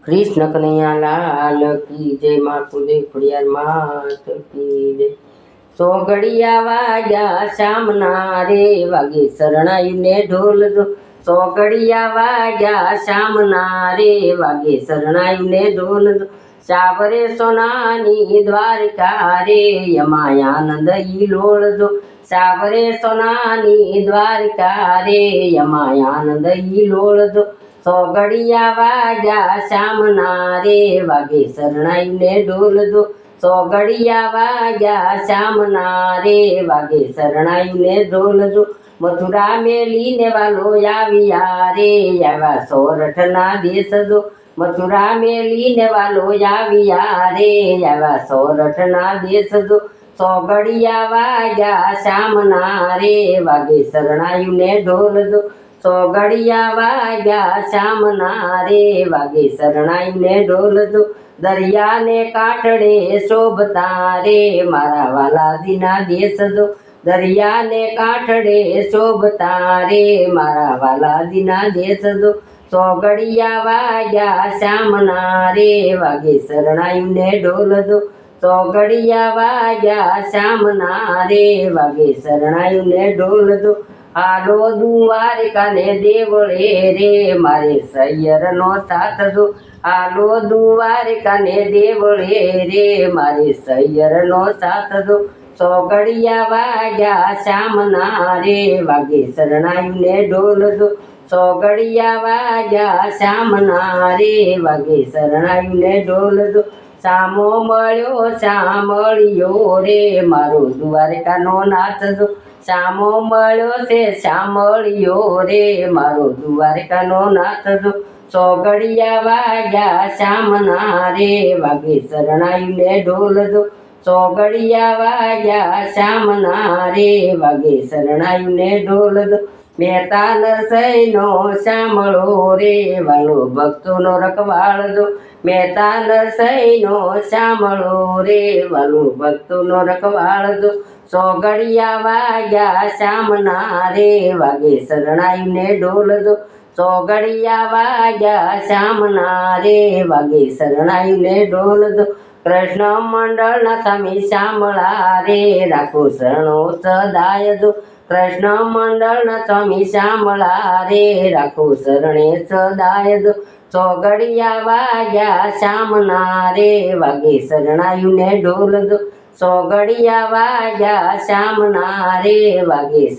कृष्ण कन्हैया लाल की जय। माँ कुलदेव खुड़ियार मात की जय। सोगड़िया वाग्या शामना रे वागे शरणायु ने ढोल दो। सोगड़िया वाग्या शामना रे वागे शरणायु ने ढोल दो। सावरे सोनानी द्वारका रे यमायानंद लोल दो। सावरे सोनानी द्वारका रे यमायानंद लोल दो। सोगड़िया वाग्या शामना रे वागे शरणायु ने ढोल दो। सोगड़िया वाग्या शामना रे वागे शरणायु ने ढोल दो। मथुरा में लीने वालो याविया रे यावा सोरठ ना देश दो। मथुरा में लीने वालो याविया रे यावा सोरठ ना देश दो। सोगड़िया वाग्या शामना रे वागे शरणायु ने ढोल दो। सोगड़िया वाग्या शामना रे वागे शरणायु ने ढोल दो। दरिया ने काठड़े शोभता रे मारा वाला दीना देश दो। दरिया ने काठड़े शोभता रे मारा वाला दीना देश दो। सोगड़िया वाग्या शामना रे वागे शरणायु ने ढोल दो। सोगड़िया वाग्या शामना रे वागे शरणायु ने ढोल दो। आलो दुआरिका ने देवळे रे मारे सैयर नो साथ दो। आलो दुआरिका ने देवळे रे मारे सैयर नो साथ दो। सोगड़िया वाग्या शामना रे वागे शरणायु ने ढोल दो। सोगड़िया वाग्या शामना रे वागे शरणायु ने ढोल दो। सामो मळ्यो शामळियो रे मारो द्वारका नो नाथ दो। सामो मळ्यो से शामळियो रे मारो द्वारका नो नाथ दो। सोगड़िया वाग्या शामना रे वागे शरणायु ने ढोल दो। सोगड़िया वाग्या शामना रे वागे शरणायु ने ढोल दो। मेहता नरसैनो शामळो रे वालो भक्तो नो रखवाळ दो। मेहता नरसैनो शामळो रे वालो भक्तो नो रखवाळ दो। सोगड़िया वाग्या शामना रे वागे शरणायु ने ढोल दो। सोगड़िया वाग्या शामना रे वागे शरणायु ने ढोल दो। कृष्ण मंडल ना स्वामी शामळा रे राखो शरणो सदाय दो। कृष्ण मंडल ना स्वामी शामळा रे राखो शरणे सदाय दो। सोगड़िया वाग्या शामना रे वागे शरणायु ने ढोल दो। सोगड़िया वाग्या शामना रे वागे